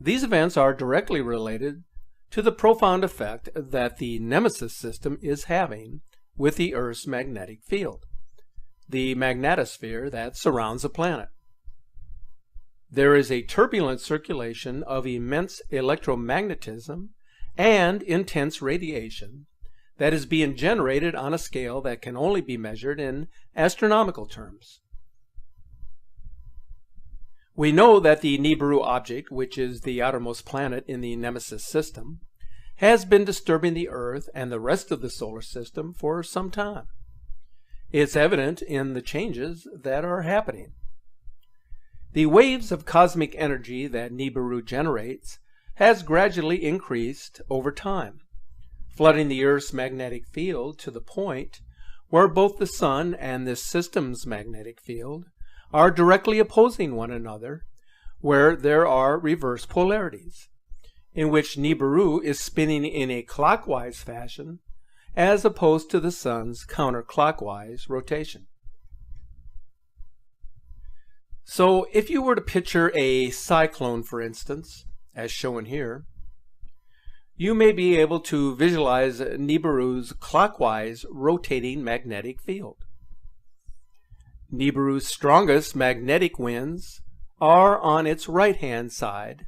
These events are directly related to the profound effect that the Nemesis system is having with the Earth's magnetic field, the magnetosphere that surrounds the planet. There is a turbulent circulation of immense electromagnetism and intense radiation that is being generated on a scale that can only be measured in astronomical terms. We know that the Nibiru object, which is the outermost planet in the Nemesis system, has been disturbing the Earth and the rest of the solar system for some time. It's evident in the changes that are happening. The waves of cosmic energy that Nibiru generates has gradually increased over time, flooding the Earth's magnetic field to the point where both the Sun and this system's magnetic field are directly opposing one another, where there are reverse polarities, in which Nibiru is spinning in a clockwise fashion as opposed to the Sun's counterclockwise rotation. So if you were to picture a cyclone, for instance, as shown here, you may be able to visualize Nibiru's clockwise rotating magnetic field. Nibiru's strongest magnetic winds are on its right-hand side,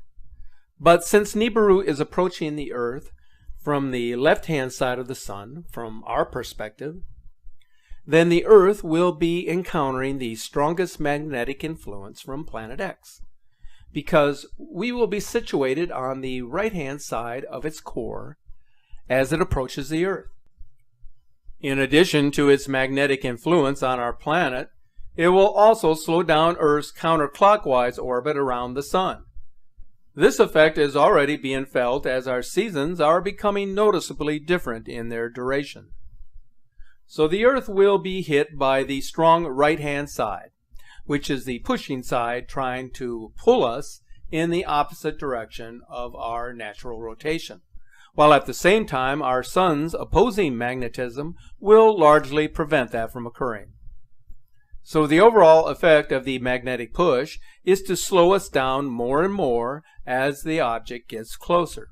but since Nibiru is approaching the Earth from the left-hand side of the Sun, from our perspective, then the Earth will be encountering the strongest magnetic influence from Planet X, because we will be situated on the right-hand side of its core as it approaches the Earth. In addition to its magnetic influence on our planet, it will also slow down Earth's counterclockwise orbit around the Sun. This effect is already being felt as our seasons are becoming noticeably different in their duration. So the Earth will be hit by the strong right-hand side, which is the pushing side trying to pull us in the opposite direction of our natural rotation, while at the same time our Sun's opposing magnetism will largely prevent that from occurring. So the overall effect of the magnetic push is to slow us down more and more as the object gets closer.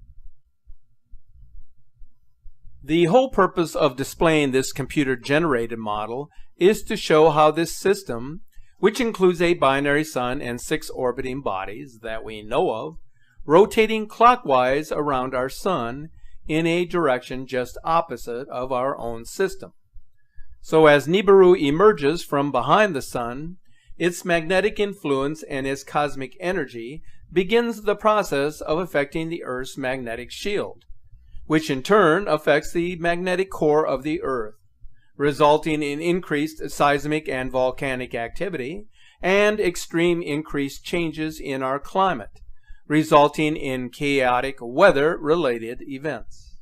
The whole purpose of displaying this computer-generated model is to show how this system, which includes a binary sun and 6 orbiting bodies that we know of, rotating clockwise around our Sun in a direction just opposite of our own system. So as Nibiru emerges from behind the Sun, its magnetic influence and its cosmic energy begins the process of affecting the Earth's magnetic shield, which in turn affects the magnetic core of the Earth, resulting in increased seismic and volcanic activity and extreme increased changes in our climate, resulting in chaotic weather-related events.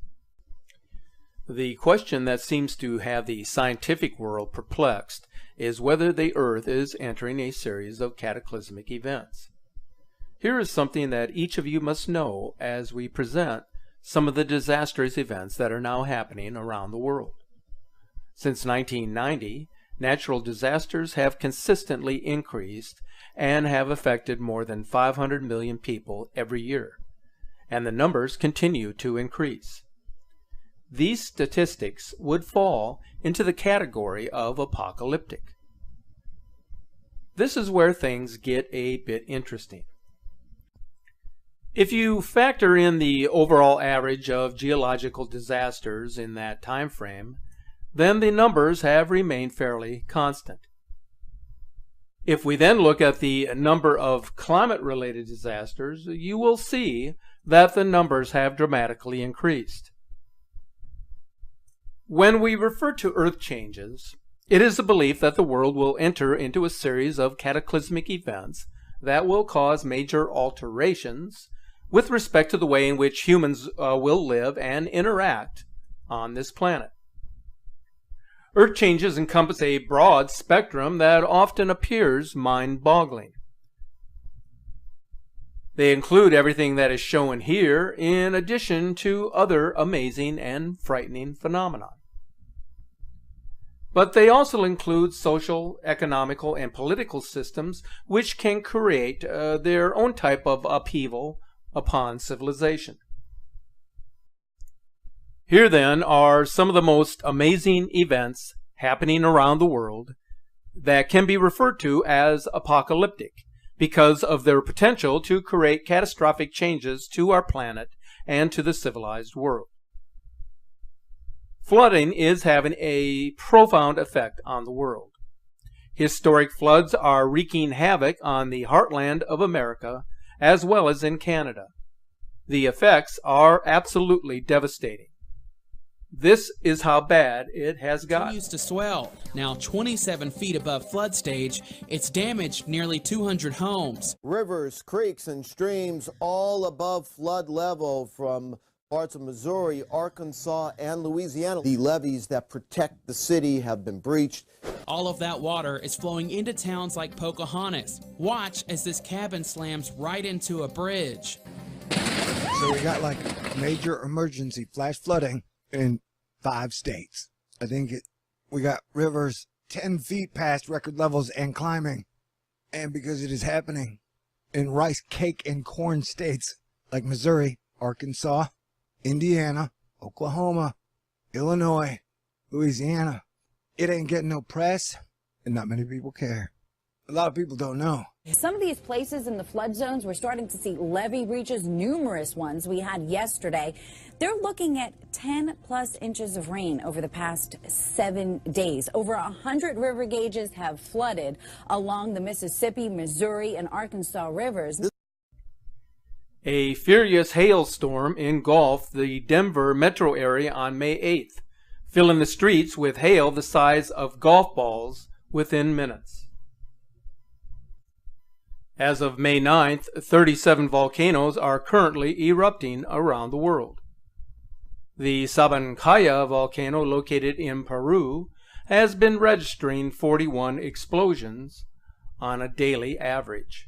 The question that seems to have the scientific world perplexed is whether the Earth is entering a series of cataclysmic events. Here is something that each of you must know as we present some of the disastrous events that are now happening around the world. Since 1990, natural disasters have consistently increased and have affected more than 500 million people every year, and the numbers continue to increase. These statistics would fall into the category of apocalyptic. This is where things get a bit interesting. If you factor in the overall average of geological disasters in that time frame, then the numbers have remained fairly constant. If we then look at the number of climate-related disasters, you will see that the numbers have dramatically increased. When we refer to Earth changes, it is the belief that the world will enter into a series of cataclysmic events that will cause major alterations with respect to the way in which humans will live and interact on this planet. Earth changes encompass a broad spectrum that often appears mind-boggling. They include everything that is shown here in addition to other amazing and frightening phenomena. But they also include social, economical, and political systems which can create their own type of upheaval upon civilization. Here then are some of the most amazing events happening around the world that can be referred to as apocalyptic because of their potential to create catastrophic changes to our planet and to the civilized world. Flooding is having a profound effect on the world. Historic floods are wreaking havoc on the heartland of America as well as in Canada. The effects are absolutely devastating. This is how bad it has gotten. Continues to swell. Now 27 feet above flood stage, it's damaged nearly 200 homes. Rivers, creeks, and streams all above flood level from parts of Missouri, Arkansas, and Louisiana. The levees that protect the city have been breached. All of that water is flowing into towns like Pocahontas. Watch as this cabin slams right into a bridge. So we got like major emergency flash flooding in 5 states. I think we got rivers 10 feet past record levels and climbing. And because it is happening in rice, cake, and corn states like Missouri, Arkansas, Indiana, Oklahoma, Illinois, Louisiana, it ain't getting no press, and not many people care. A lot of people don't know. Some of these places in the flood zones, we're starting to see levee breaches, numerous ones we had yesterday. They're looking at 10+ inches of rain over the past 7 days. Over 100 river gauges have flooded along the Mississippi, Missouri, and Arkansas rivers. A furious hailstorm engulfed the Denver metro area on May 8th, filling the streets with hail the size of golf balls within minutes. As of May 9th, 37 volcanoes are currently erupting around the world. The Sabancaya volcano, located in Peru, has been registering 41 explosions on a daily average.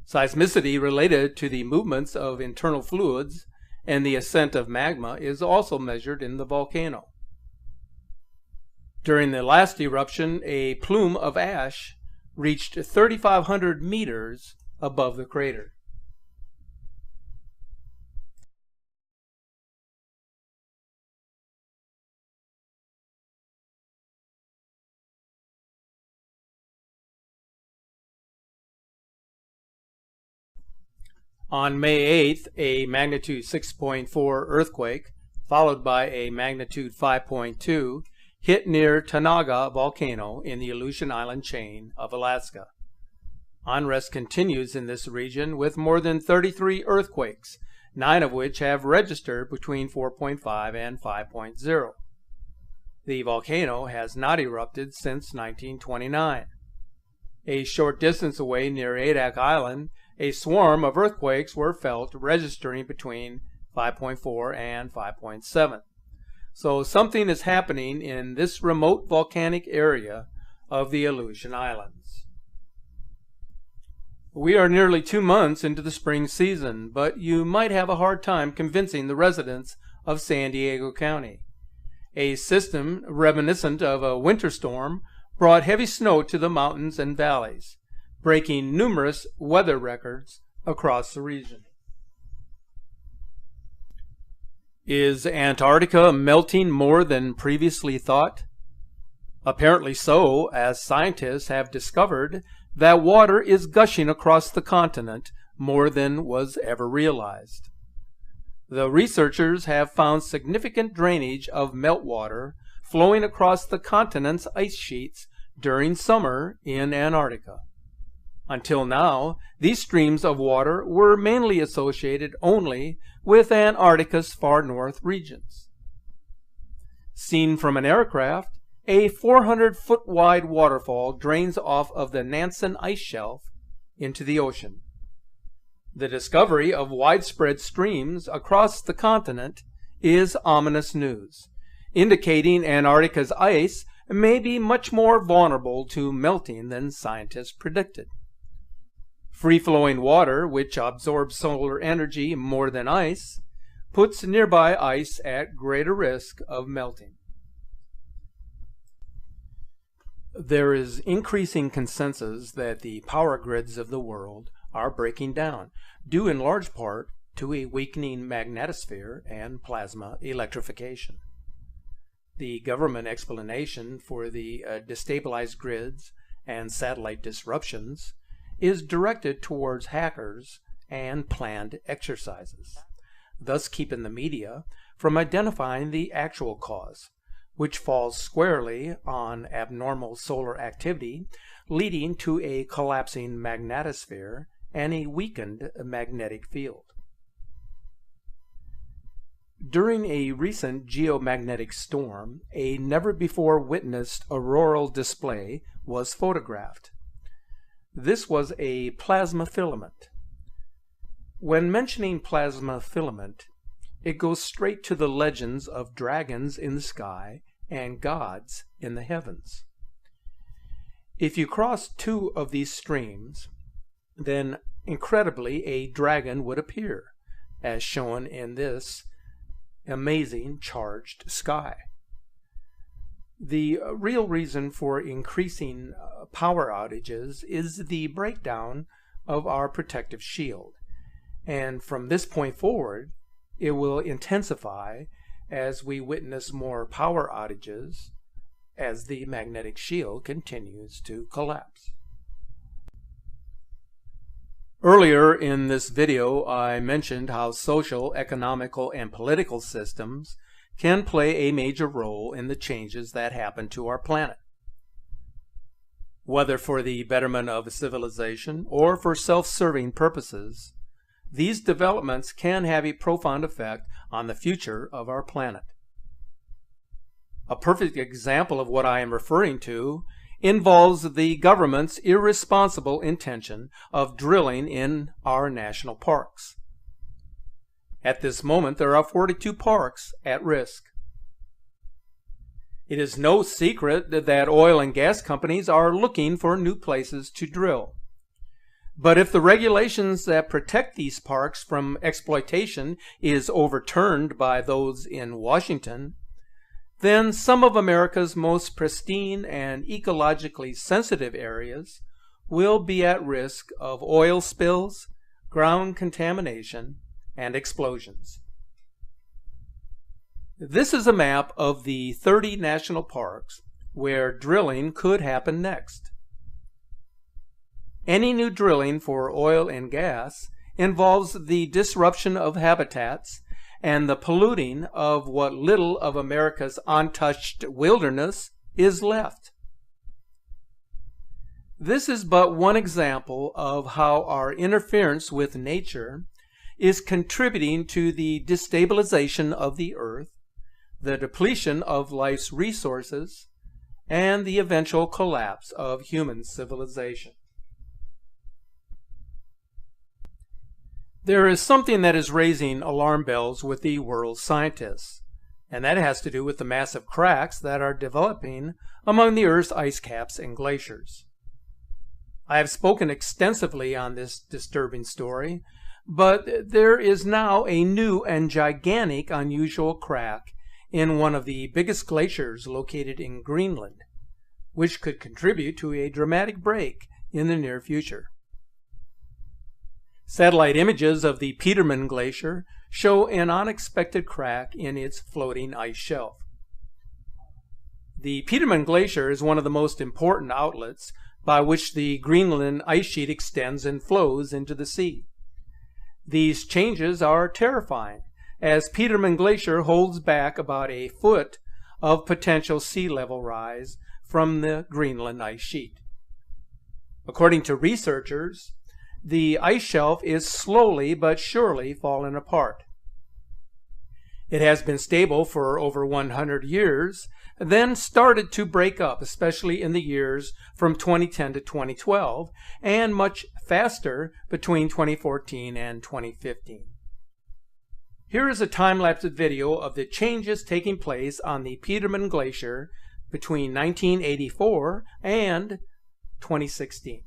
Seismicity related to the movements of internal fluids and the ascent of magma is also measured in the volcano. During the last eruption, a plume of ash reached 3,500 meters above the crater. On May 8th, a magnitude 6.4 earthquake, followed by a magnitude 5.2, hit near Tanaga volcano in the Aleutian Island chain of Alaska. Unrest continues in this region with more than 33 earthquakes, 9 of which have registered between 4.5 and 5.0. The volcano has not erupted since 1929. A short distance away near Adak Island, a swarm of earthquakes were felt, registering between 5.4 and 5.7. So something is happening in this remote volcanic area of the Aleutian Islands. We are nearly 2 months into the spring season, but you might have a hard time convincing the residents of San Diego County. A system reminiscent of a winter storm brought heavy snow to the mountains and valleys, breaking numerous weather records across the region. Is Antarctica melting more than previously thought? Apparently so, as scientists have discovered that water is gushing across the continent more than was ever realized. The researchers have found significant drainage of meltwater flowing across the continent's ice sheets during summer in Antarctica. Until now, these streams of water were mainly associated only with Antarctica's far north regions. Seen from an aircraft, a 400-foot wide waterfall drains off of the Nansen ice shelf into the ocean. The discovery of widespread streams across the continent is ominous news, indicating Antarctica's ice may be much more vulnerable to melting than scientists predicted. Free-flowing water, which absorbs solar energy more than ice, puts nearby ice at greater risk of melting. There is increasing consensus that the power grids of the world are breaking down, due in large part to a weakening magnetosphere and plasma electrification. The government explanation for the destabilized grids and satellite disruptions is directed towards hackers and planned exercises, thus keeping the media from identifying the actual cause, which falls squarely on abnormal solar activity leading to a collapsing magnetosphere and a weakened magnetic field. During a recent geomagnetic storm, a never-before-witnessed auroral display was photographed. This was a plasma filament. When mentioning plasma filament, it goes straight to the legends of dragons in the sky and gods in the heavens. If you cross two of these streams, then incredibly a dragon would appear, as shown in this amazing charged sky. The real reason for increasing power outages is the breakdown of our protective shield, and from this point forward it will intensify as we witness more power outages as the magnetic shield continues to collapse. Earlier in this video, I mentioned how social, economical, and political systems can play a major role in the changes that happen to our planet. Whether for the betterment of civilization or for self-serving purposes, these developments can have a profound effect on the future of our planet. A perfect example of what I am referring to involves the government's irresponsible intention of drilling in our national parks. At this moment, there are 42 parks at risk. It is no secret that oil and gas companies are looking for new places to drill. But if the regulations that protect these parks from exploitation is overturned by those in Washington, then some of America's most pristine and ecologically sensitive areas will be at risk of oil spills, ground contamination, and explosions. This is a map of the 30 national parks where drilling could happen next. Any new drilling for oil and gas involves the disruption of habitats and the polluting of what little of America's untouched wilderness is left. This is but one example of how our interference with nature is contributing to the destabilization of the earth, the depletion of life's resources, and the eventual collapse of human civilization. There is something that is raising alarm bells with the world's scientists, and that has to do with the massive cracks that are developing among the Earth's ice caps and glaciers. I have spoken extensively on this disturbing story, but there is now a new and gigantic unusual crack in one of the biggest glaciers located in Greenland, which could contribute to a dramatic break in the near future. Satellite images of the Petermann Glacier show an unexpected crack in its floating ice shelf. The Petermann Glacier is one of the most important outlets by which the Greenland ice sheet extends and flows into the sea. These changes are terrifying, as Petermann Glacier holds back about a foot of potential sea level rise from the Greenland ice sheet. According to researchers, the ice shelf is slowly but surely falling apart. It has been stable for over 100 years, then started to break up, especially in the years from 2010 to 2012, and much faster between 2014 and 2015. Here is a time-lapse video of the changes taking place on the Petermann Glacier between 1984 and 2016.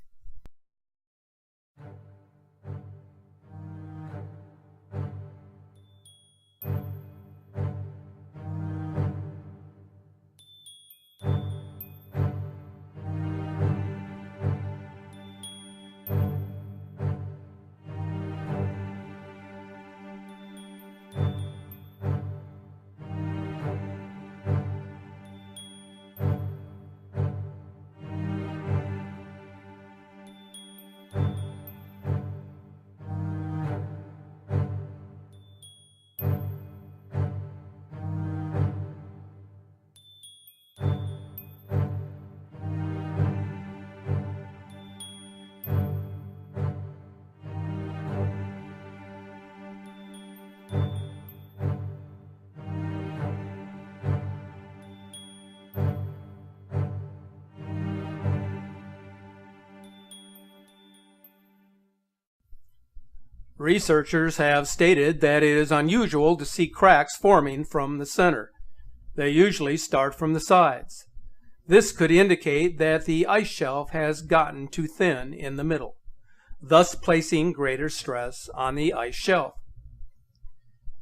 Researchers have stated that it is unusual to see cracks forming from the center. They usually start from the sides. This could indicate that the ice shelf has gotten too thin in the middle, thus placing greater stress on the ice shelf.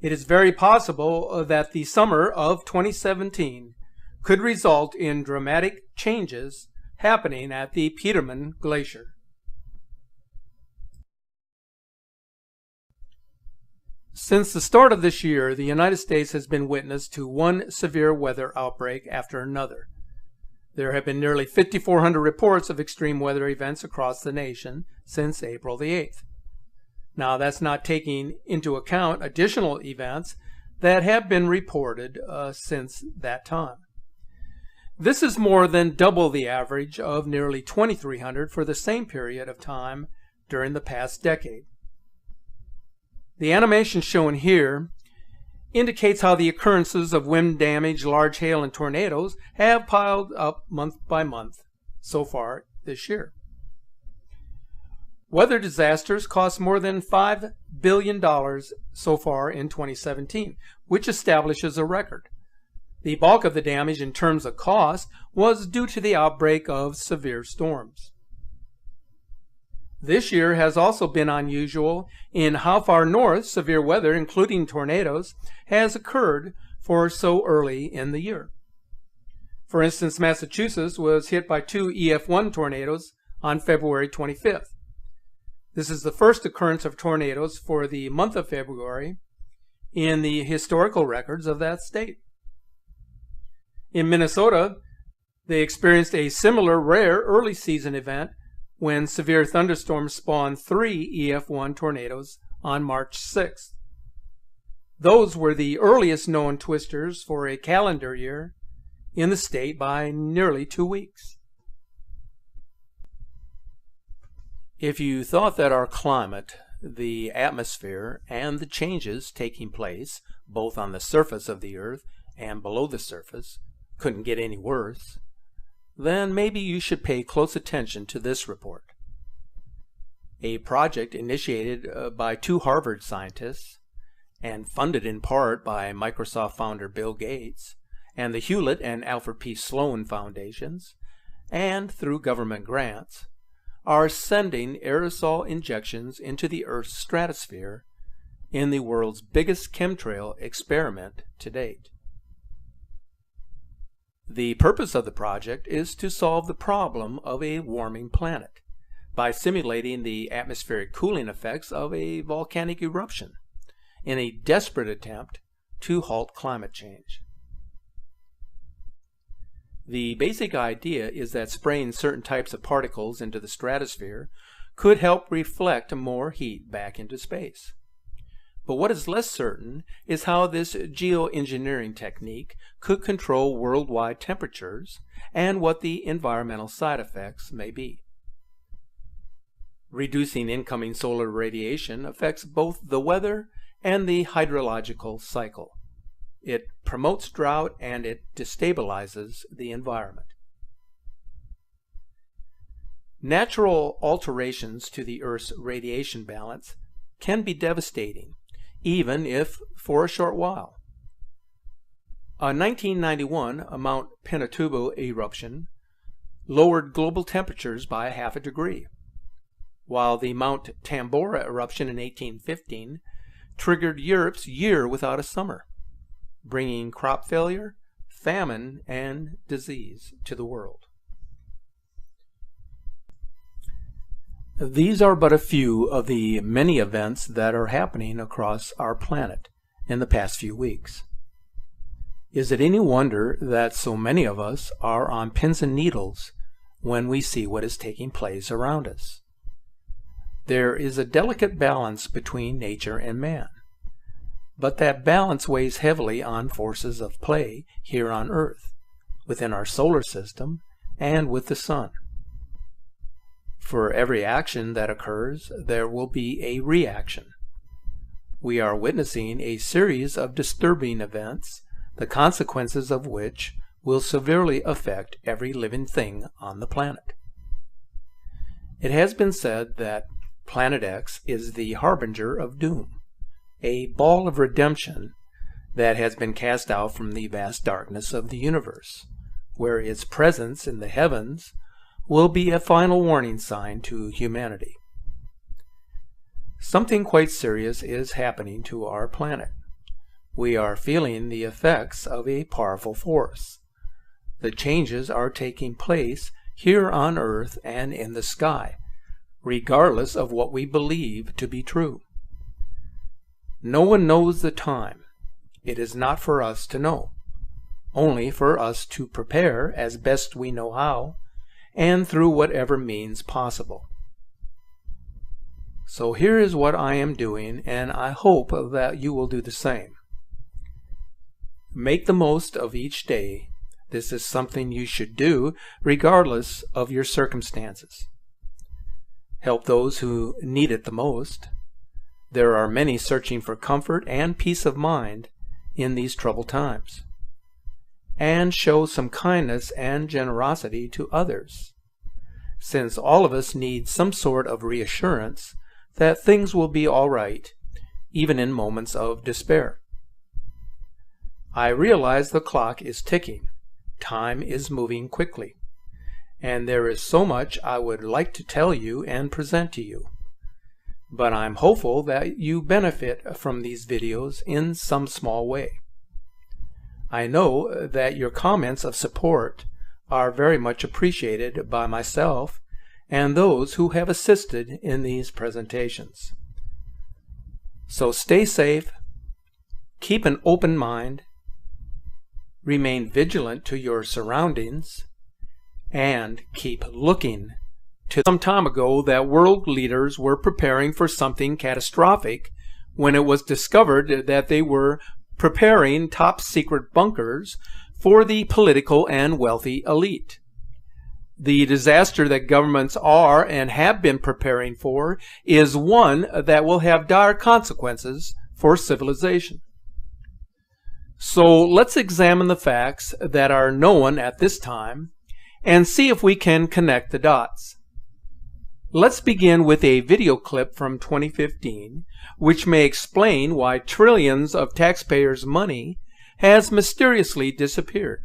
It is very possible that the summer of 2017 could result in dramatic changes happening at the Petermann Glacier. Since the start of this year, the United States has been witness to one severe weather outbreak after another. There have been nearly 5,400 reports of extreme weather events across the nation since April the 8th. Now, that's not taking into account additional events that have been reported since that time. This is more than double the average of nearly 2,300 for the same period of time during the past decade. The animation shown here indicates how the occurrences of wind damage, large hail, and tornadoes have piled up month by month so far this year. Weather disasters cost more than $5 billion so far in 2017, which establishes a record. The bulk of the damage in terms of cost was due to the outbreak of severe storms. This year has also been unusual in how far north severe weather, including tornadoes, has occurred for so early in the year. For instance, Massachusetts was hit by 2 EF1 tornadoes on February 25th. This is the first occurrence of tornadoes for the month of February in the historical records of that state. In Minnesota, they experienced a similar rare early season event when severe thunderstorms spawned 3 EF1 tornadoes on March 6th. Those were the earliest known twisters for a calendar year in the state by nearly 2 weeks. If you thought that our climate, the atmosphere, and the changes taking place both on the surface of the Earth and below the surface couldn't get any worse, then maybe you should pay close attention to this report. A project initiated by 2 Harvard scientists and funded in part by Microsoft founder Bill Gates and the Hewlett and Alfred P. Sloan Foundations, and through government grants, are sending aerosol injections into the Earth's stratosphere in the world's biggest chemtrail experiment to date. The purpose of the project is to solve the problem of a warming planet by simulating the atmospheric cooling effects of a volcanic eruption in a desperate attempt to halt climate change. The basic idea is that spraying certain types of particles into the stratosphere could help reflect more heat back into space. But what is less certain is how this geoengineering technique could control worldwide temperatures and what the environmental side effects may be. Reducing incoming solar radiation affects both the weather and the hydrological cycle. It promotes drought and it destabilizes the environment. Natural alterations to the Earth's radiation balance can be devastating, even if for a short while. A 1991 Mount Pinatubo eruption lowered global temperatures by ½ degree, while the Mount Tambora eruption in 1815 triggered Europe's year without a summer, bringing crop failure, famine, and disease to the world. These are but a few of the many events that are happening across our planet in the past few weeks. Is it any wonder that so many of us are on pins and needles when we see what is taking place around us? There is a delicate balance between nature and man, but that balance weighs heavily on forces of play here on Earth, within our solar system, and with the sun. For every action that occurs, there will be a reaction. We are witnessing a series of disturbing events, the consequences of which will severely affect every living thing on the planet. It has been said that Planet X is the harbinger of doom, a ball of redemption that has been cast out from the vast darkness of the universe, where its presence in the heavens will be a final warning sign to humanity. Something quite serious is happening to our planet. We are feeling the effects of a powerful force. The changes are taking place here on Earth and in the sky, regardless of what we believe to be true. No one knows the time. It is not for us to know, only for us to prepare as best we know how, and through whatever means possible. So here is what I am doing, and I hope that you will do the same. Make the most of each day. This is something you should do regardless of your circumstances. Help those who need it the most. There are many searching for comfort and peace of mind in these troubled times. And show some kindness and generosity to others, since all of us need some sort of reassurance that things will be all right, even in moments of despair. I realize the clock is ticking. Time is moving quickly, and there is so much I would like to tell you and present to you. But I'm hopeful that you benefit from these videos in some small way. I know that your comments of support are very much appreciated by myself and those who have assisted in these presentations. So stay safe, keep an open mind, remain vigilant to your surroundings, and keep looking. Some time ago, that world leaders were preparing for something catastrophic when it was discovered that they were preparing top secret bunkers for the political and wealthy elite. The disaster that governments are and have been preparing for is one that will have dire consequences for civilization. So let's examine the facts that are known at this time and see if we can connect the dots. Let's begin with a video clip from 2015, which may explain why trillions of taxpayers' money has mysteriously disappeared.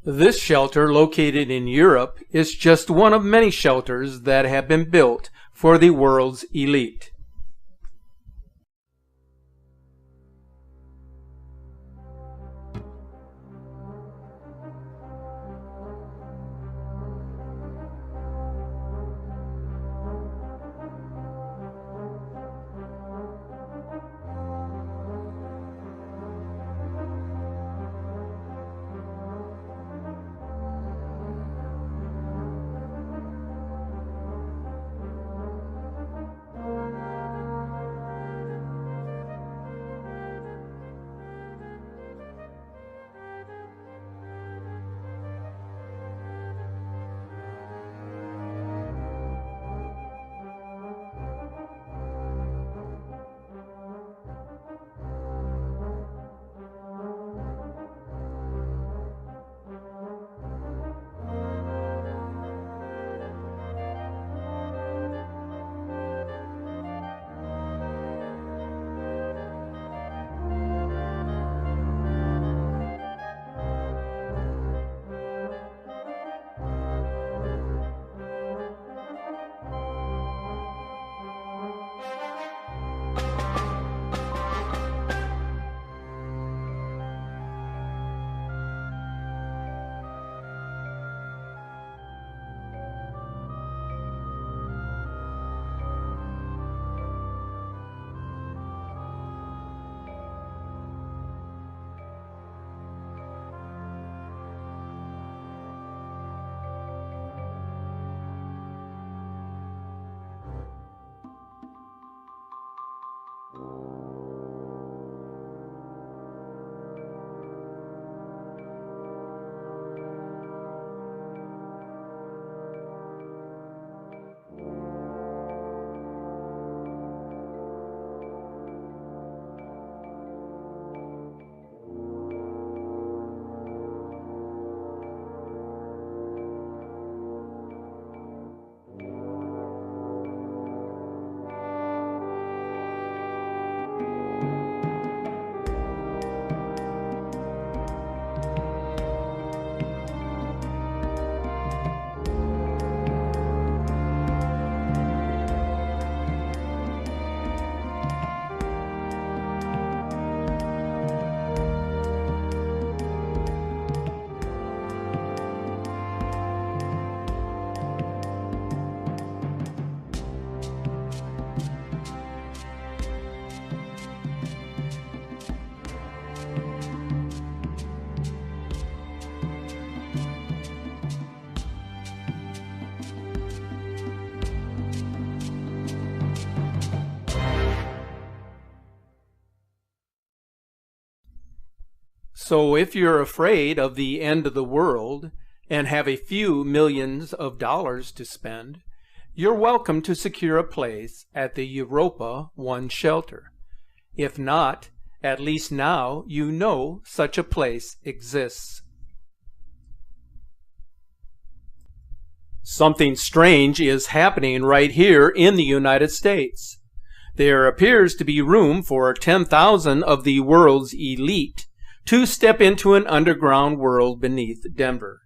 This shelter, located in Europe, is just one of many shelters that have been built for the world's elite. So if you're afraid of the end of the world and have a few millions of dollars to spend, you're welcome to secure a place at the Europa One shelter. If not, at least now you know such a place exists. Something strange is happening right here in the United States. There appears to be room for 10,000 of the world's elite to step into an underground world beneath Denver.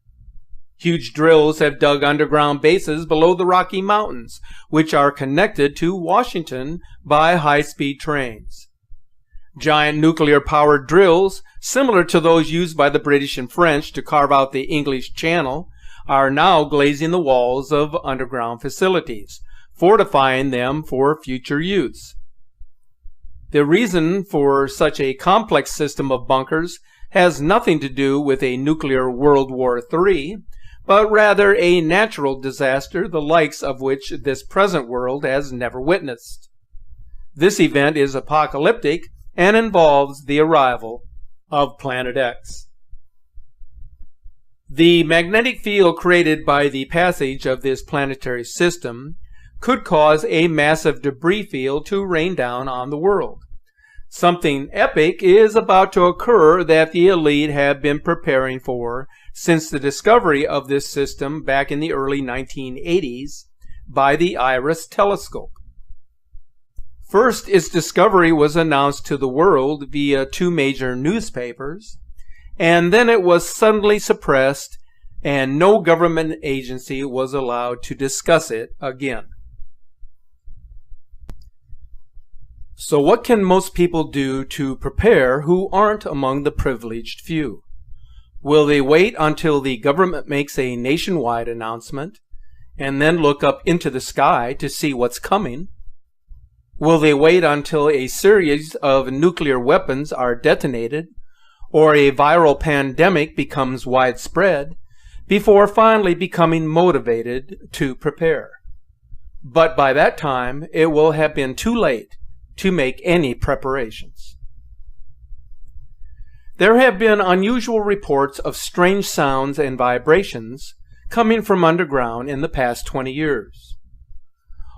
Huge drills have dug underground bases below the Rocky Mountains, which are connected to Washington by high-speed trains. Giant nuclear-powered drills, similar to those used by the British and French to carve out the English Channel, are now glazing the walls of underground facilities, fortifying them for future use. The reason for such a complex system of bunkers has nothing to do with a nuclear World War III, but rather a natural disaster the likes of which this present world has never witnessed. This event is apocalyptic and involves the arrival of Planet X. The magnetic field created by the passage of this planetary system could cause a massive debris field to rain down on the world. Something epic is about to occur that the elite have been preparing for since the discovery of this system back in the early 1980s by the IRIS telescope. First, its discovery was announced to the world via 2 major newspapers, and then it was suddenly suppressed and no government agency was allowed to discuss it again. So what can most people do to prepare who aren't among the privileged few? Will they wait until the government makes a nationwide announcement and then look up into the sky to see what's coming? Will they wait until a series of nuclear weapons are detonated or a viral pandemic becomes widespread before finally becoming motivated to prepare? But by that time, it will have been too late to make any preparations. There have been unusual reports of strange sounds and vibrations coming from underground in the past 20 years.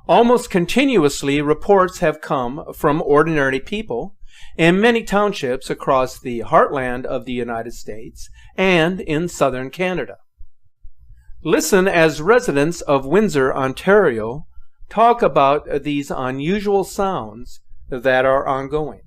Almost continuously, reports have come from ordinary people in many townships across the heartland of the United States and in southern Canada. Listen as residents of Windsor, Ontario, talk about these unusual sounds that are ongoing.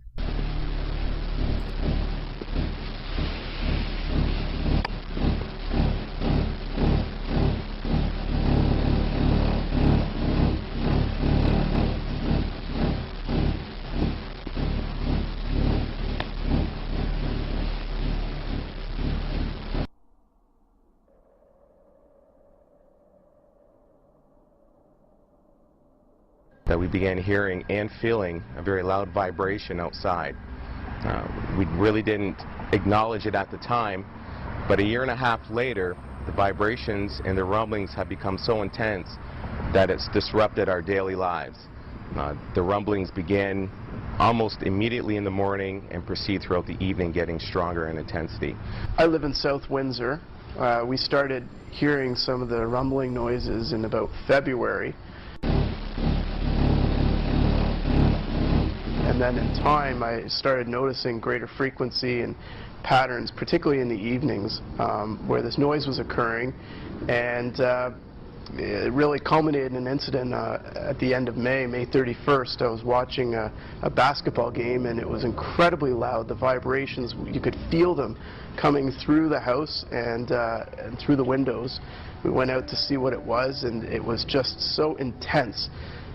That we began hearing and feeling a very loud vibration outside. We really didn't acknowledge it at the time, but a year and a half later, the vibrations and the rumblings have become so intense that it's disrupted our daily lives. The rumblings began almost immediately in the morning and proceed throughout the evening, getting stronger in intensity. I live in South Windsor. We started hearing some of the rumbling noises in about February. And then in time, I started noticing greater frequency and patterns, particularly in the evenings, where this noise was occurring. And it really culminated in an incident at the end of May 31st. I was watching a basketball game, and it was incredibly loud. The vibrations, you could feel them coming through the house and through the windows. We went out to see what it was, and it was just so intense.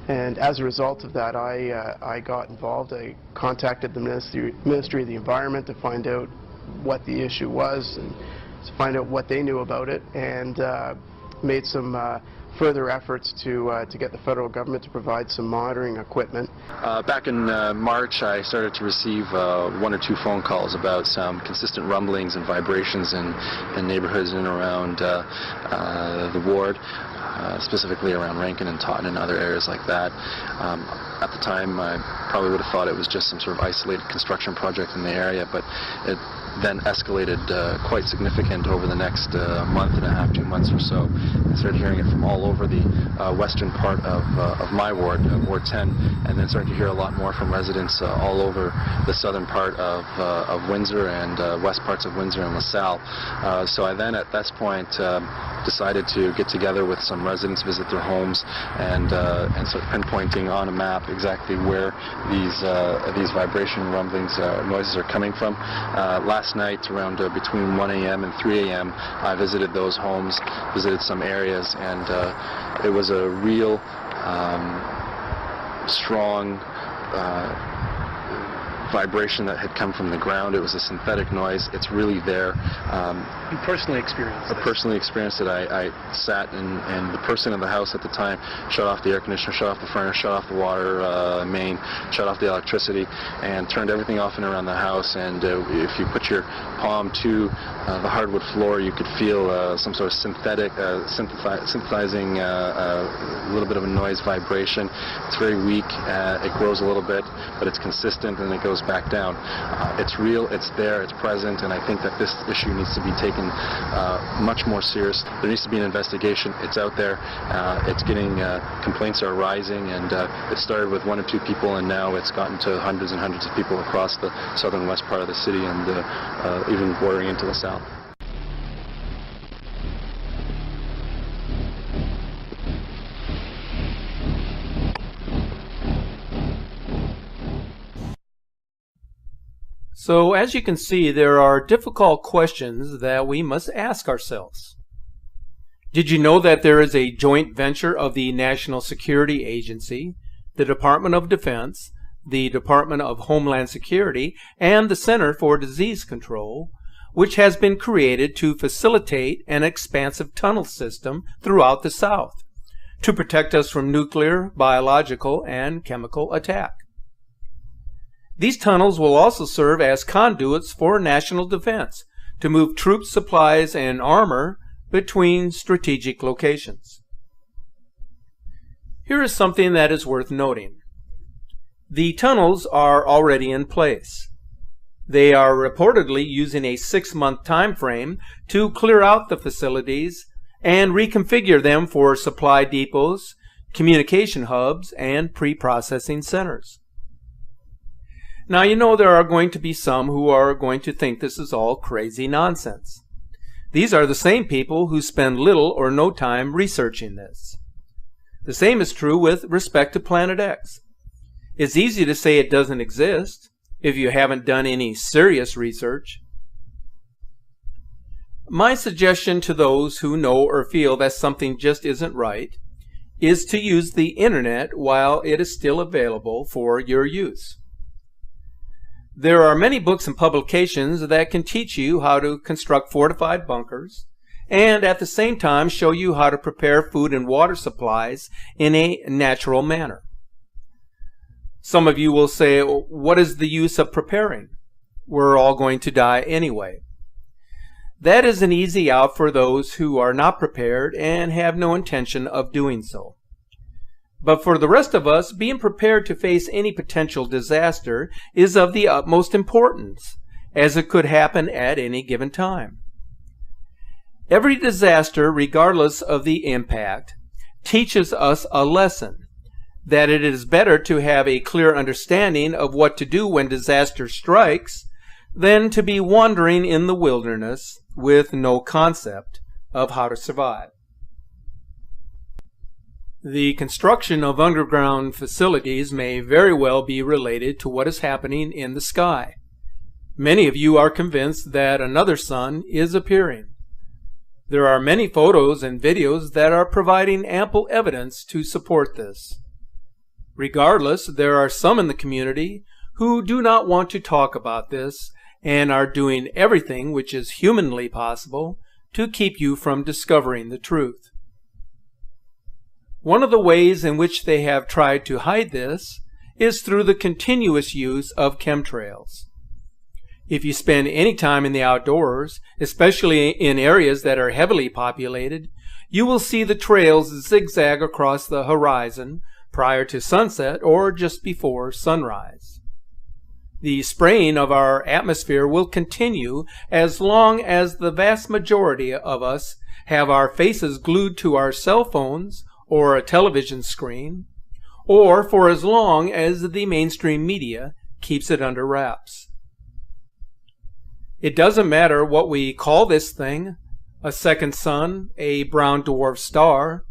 And as a result of that, I got involved. I contacted the Ministry of the Environment to find out what the issue was and to find out what they knew about it, and made some further efforts to get the federal government to provide some monitoring equipment. Back in March, I started to receive 1 or 2 phone calls about some consistent rumblings and vibrations in neighborhoods in and around the ward. specifically around Rankin and Taunton and other areas like that. At the time, I probably would have thought it was just some sort of isolated construction project in the area, but it then escalated quite significant over the next month and a half, 2 months or so. I started hearing it from all over the western part of my ward, Ward 10, and then started to hear a lot more from residents all over the southern part of Windsor and west parts of Windsor and LaSalle. So I then at this point decided to get together with some residents, visit their homes, and start pinpointing on a map exactly where these vibration rumblings, noises are coming from. Last night, around between 1 a.m. and 3 a.m., I visited those homes, visited some areas, and it was a real strong vibration that had come from the ground. It was a synthetic noise. It's really there. You personally experienced it? I personally experienced it. I sat and the person in the house at the time shut off the air conditioner, shut off the furnace, shut off the water main, shut off the electricity, and turned everything off and around the house. And if you put your palm to the hardwood floor, you could feel some sort of synthesizing a little bit of a noise vibration. It's very weak. It grows a little bit, but it's consistent, and it goes back down. It's real, it's there, it's present, and I think that this issue needs to be taken much more serious. There needs to be an investigation. It's out there. It's getting, complaints are rising, and it started with 1 or 2 people, and now it's gotten to hundreds and hundreds of people across the southern west part of the city, and even bordering into the south. So, as you can see, there are difficult questions that we must ask ourselves. Did you know that there is a joint venture of the National Security Agency, the Department of Defense, the Department of Homeland Security, and the Center for Disease Control, which has been created to facilitate an expansive tunnel system throughout the South to protect us from nuclear, biological, and chemical attack? These tunnels will also serve as conduits for national defense to move troops, supplies, and armor between strategic locations. Here is something that is worth noting. The tunnels are already in place. They are reportedly using a 6-month time frame to clear out the facilities and reconfigure them for supply depots, communication hubs, and pre-processing centers. Now, you know there are going to be some who are going to think this is all crazy nonsense. These are the same people who spend little or no time researching this. The same is true with respect to Planet X. It's easy to say it doesn't exist if you haven't done any serious research. My suggestion to those who know or feel that something just isn't right is to use the internet while it is still available for your use. There are many books and publications that can teach you how to construct fortified bunkers and at the same time show you how to prepare food and water supplies in a natural manner. Some of you will say, what is the use of preparing? We're all going to die anyway. That is an easy out for those who are not prepared and have no intention of doing so. But for the rest of us, being prepared to face any potential disaster is of the utmost importance, as it could happen at any given time. Every disaster, regardless of the impact, teaches us a lesson, that it is better to have a clear understanding of what to do when disaster strikes than to be wandering in the wilderness with no concept of how to survive. The construction of underground facilities may very well be related to what is happening in the sky. Many of you are convinced that another sun is appearing. There are many photos and videos that are providing ample evidence to support this. Regardless, there are some in the community who do not want to talk about this and are doing everything which is humanly possible to keep you from discovering the truth. One of the ways in which they have tried to hide this is through the continuous use of chemtrails. If you spend any time in the outdoors, especially in areas that are heavily populated, you will see the trails zigzag across the horizon prior to sunset or just before sunrise. The spraying of our atmosphere will continue as long as the vast majority of us have our faces glued to our cell phones or a television screen, or for as long as the mainstream media keeps it under wraps. It doesn't matter what we call this thing, a second sun, a brown dwarf star,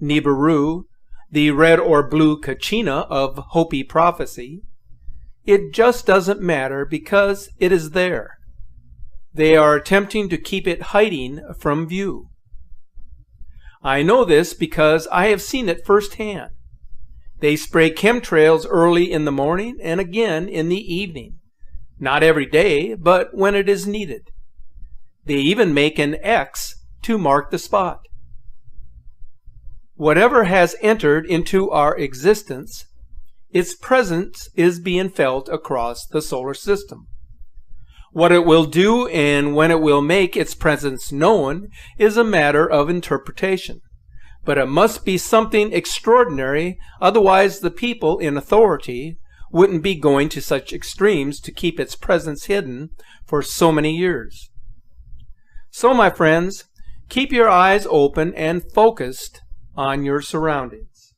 Nibiru, the red or blue Kachina of Hopi prophecy. It just doesn't matter because it is there. They are attempting to keep it hiding from view. I know this because I have seen it firsthand. They spray chemtrails early in the morning and again in the evening. Not every day, but when it is needed. They even make an X to mark the spot. Whatever has entered into our existence, its presence is being felt across the solar system. What it will do and when it will make its presence known is a matter of interpretation. But it must be something extraordinary, otherwise the people in authority wouldn't be going to such extremes to keep its presence hidden for so many years. So, my friends, keep your eyes open and focused on your surroundings.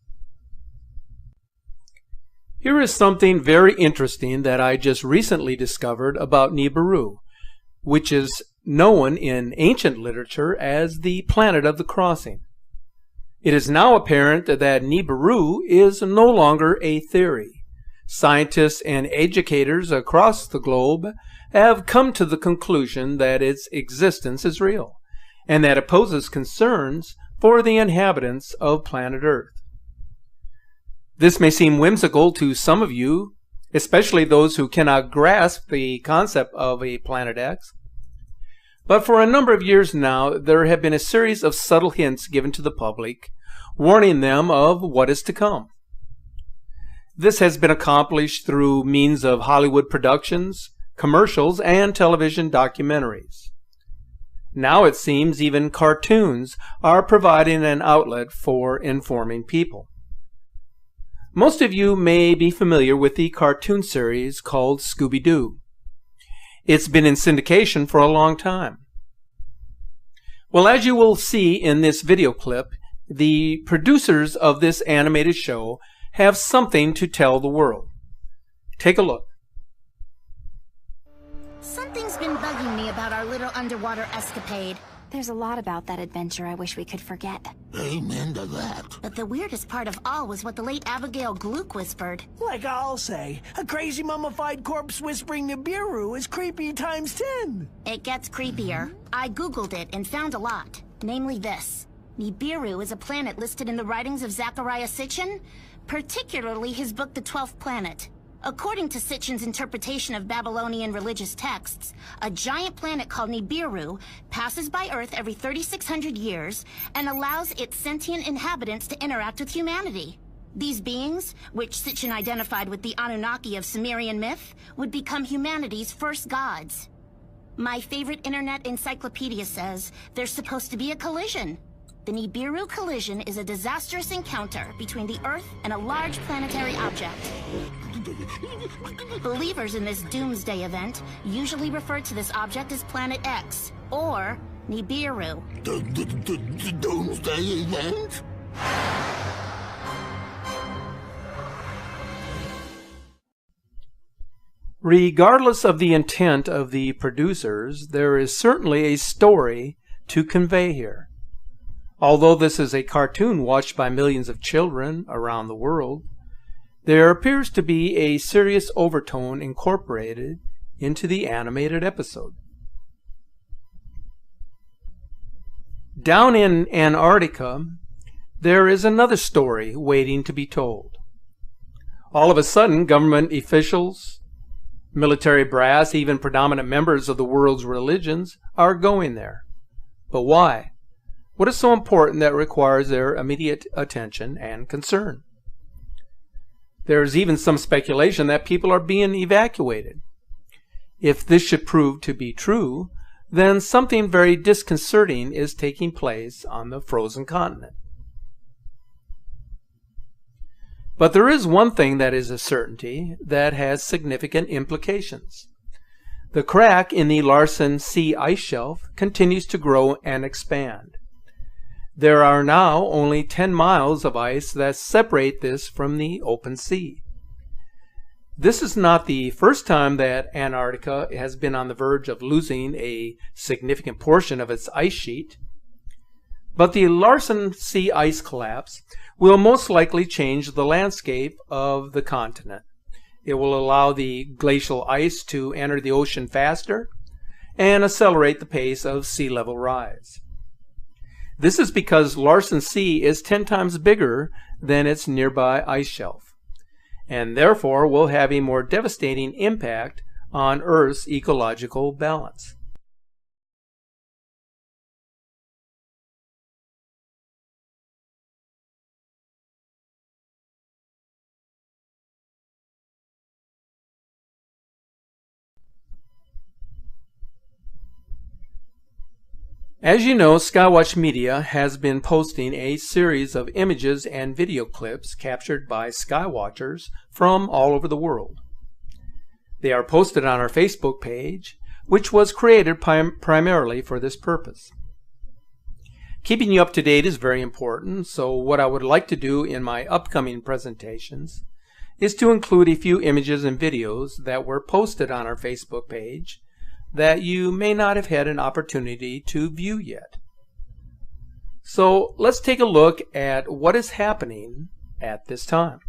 Here is something very interesting that I just recently discovered about Nibiru, which is known in ancient literature as the planet of the crossing. It is now apparent that Nibiru is no longer a theory. Scientists and educators across the globe have come to the conclusion that its existence is real, and that it poses concerns for the inhabitants of planet Earth. This may seem whimsical to some of you, especially those who cannot grasp the concept of a Planet X. But for a number of years now, there have been a series of subtle hints given to the public, warning them of what is to come. This has been accomplished through means of Hollywood productions, commercials, and television documentaries. Now it seems even cartoons are providing an outlet for informing people. Most of you may be familiar with the cartoon series called Scooby-Doo. It's been in syndication for a long time. Well, as you will see in this video clip, the producers of this animated show have something to tell the world. Take a look. Something's been bugging me about our little underwater escapade. There's a lot about that adventure I wish we could forget. Amen to that. But the weirdest part of all was what the late Abigail Gluck whispered. Like I'll say, a crazy mummified corpse whispering nibiru is creepy times 10. It gets creepier. I googled it and found a lot. Namely this. Nibiru is a planet listed in the writings of Zecharia Sitchin, particularly his book The 12th Planet. According to Sitchin's interpretation of Babylonian religious texts, a giant planet called Nibiru passes by Earth every 3,600 years and allows its sentient inhabitants to interact with humanity. These beings, which Sitchin identified with the Anunnaki of Sumerian myth, would become humanity's first gods. My favorite internet encyclopedia says there's supposed to be a collision. The Nibiru collision is a disastrous encounter between the Earth and a large planetary object. Believers in this doomsday event usually refer to this object as Planet X, or Nibiru. The doomsday event? Regardless of the intent of the producers, there is certainly a story to convey here. Although this is a cartoon watched by millions of children around the world, there appears to be a serious overtone incorporated into the animated episode. Down in Antarctica, there is another story waiting to be told. All of a sudden, government officials, military brass, even predominant members of the world's religions are going there. But why? What is so important that requires their immediate attention and concern? There is even some speculation that people are being evacuated. If this should prove to be true, then something very disconcerting is taking place on the frozen continent. But there is one thing that is a certainty that has significant implications. The crack in the Larsen C ice shelf continues to grow and expand. There are now only 10 miles of ice that separate this from the open sea. This is not the first time that Antarctica has been on the verge of losing a significant portion of its ice sheet, but the Larsen C ice collapse will most likely change the landscape of the continent. It will allow the glacial ice to enter the ocean faster and accelerate the pace of sea level rise. This is because Larsen C is 10 times bigger than its nearby ice shelf, and therefore will have a more devastating impact on Earth's ecological balance. As you know, Skywatch Media has been posting a series of images and video clips captured by skywatchers from all over the world. They are posted on our Facebook page, which was created primarily for this purpose. Keeping you up to date is very important, so what I would like to do in my upcoming presentations is to include a few images and videos that were posted on our Facebook page that you may not have had an opportunity to view yet. So let's take a look at what is happening at this time.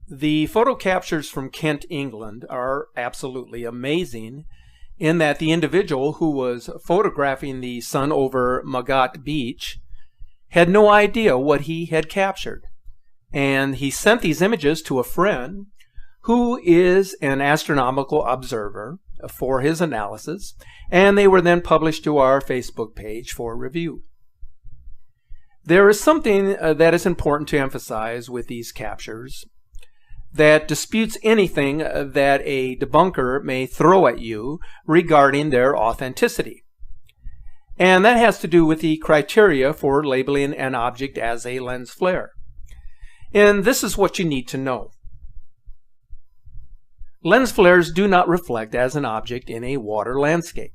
The photo captures from Kent, England are absolutely amazing in that the individual who was photographing the sun over Magat Beach had no idea what he had captured. And he sent these images to a friend who is an astronomical observer for his analysis, and they were then published to our Facebook page for review. There is something that is important to emphasize with these captures that disputes anything that a debunker may throw at you regarding their authenticity. And that has to do with the criteria for labeling an object as a lens flare. And this is what you need to know. Lens flares do not reflect as an object in a water landscape.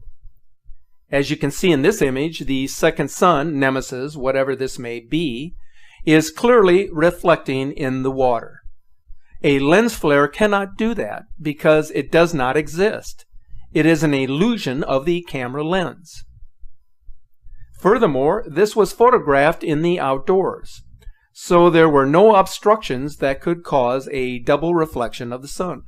As you can see in this image, the second sun, Nemesis, whatever this may be, is clearly reflecting in the water. A lens flare cannot do that because it does not exist. It is an illusion of the camera lens. Furthermore, this was photographed in the outdoors, so there were no obstructions that could cause a double reflection of the sun.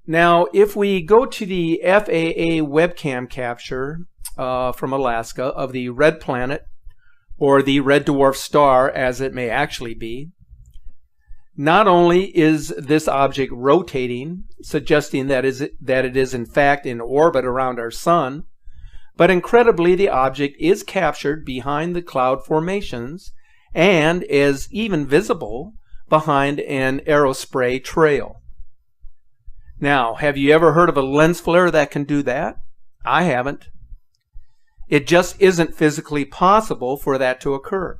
Now, if we go to the FAA webcam capture from Alaska of the red planet, or the red dwarf star as it may actually be, not only is this object rotating, suggesting that it is in fact in orbit around our sun, but incredibly the object is captured behind the cloud formations and is even visible behind an aerospray trail. Now, have you ever heard of a lens flare that can do that? I haven't. It just isn't physically possible for that to occur.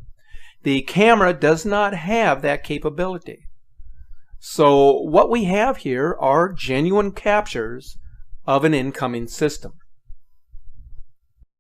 The camera does not have that capability. So what we have here are genuine captures of an incoming system.